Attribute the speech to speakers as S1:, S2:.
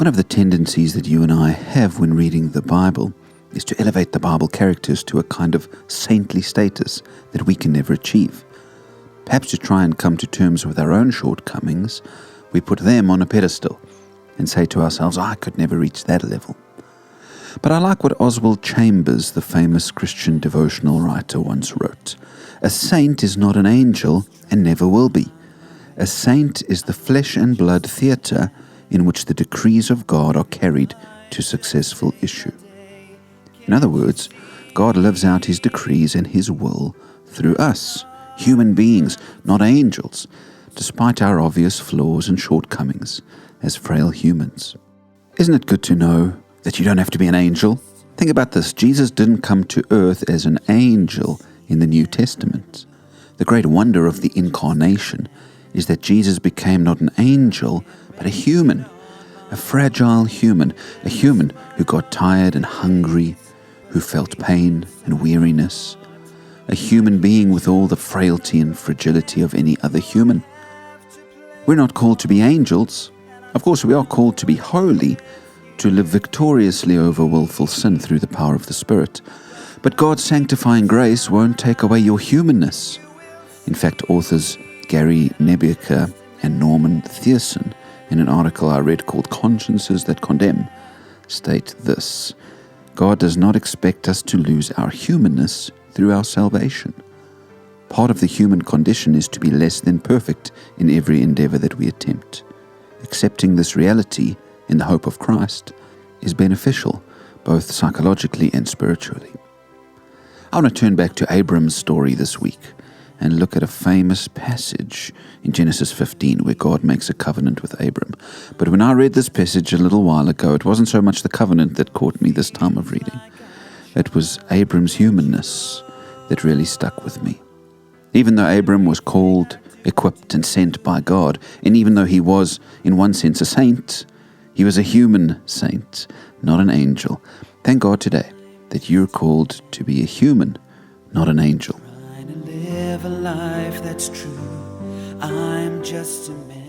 S1: One of the tendencies that you and I have when reading the Bible is to elevate the Bible characters to a kind of saintly status that we can never achieve. Perhaps to try and come to terms with our own shortcomings, we put them on a pedestal and say to ourselves, I could never reach that level. But I like what Oswald Chambers, the famous Christian devotional writer, once wrote. A saint is not an angel and never will be. A saint is the flesh and blood theatre in which the decrees of God are carried to successful issue. In other words, God lives out His decrees and His will through us, human beings, not angels, despite our obvious flaws and shortcomings as frail humans. Isn't it good to know that you don't have to be an angel? Think about this. Jesus didn't come to earth as an angel in the New Testament. The great wonder of the incarnation is that Jesus became not an angel, but a human, a fragile human, a human who got tired and hungry, who felt pain and weariness, a human being with all the frailty and fragility of any other human. We're not called to be angels. Of course, we are called to be holy, to live victoriously over willful sin through the power of the Spirit. But God's sanctifying grace won't take away your humanness. In fact, authors Gary Nebuchadnezzar and Norman Thiessen, in an article I read called Consciences That Condemn, state this: God does not expect us to lose our humanness through our salvation. Part of the human condition is to be less than perfect in every endeavor that we attempt. Accepting this reality in the hope of Christ is beneficial, both psychologically and spiritually. I want to turn back to Abram's story this week and look at a famous passage in Genesis 15 where God makes a covenant with Abram. But when I read this passage a little while ago, it wasn't so much the covenant that caught me this time of reading. It was Abram's humanness that really stuck with me. Even though Abram was called, equipped, and sent by God, and even though he was, in one sense, a saint, he was a human saint, not an angel. Thank God today that you're called to be a human, not an angel.
S2: Trying to live a life that's true. I'm just a man.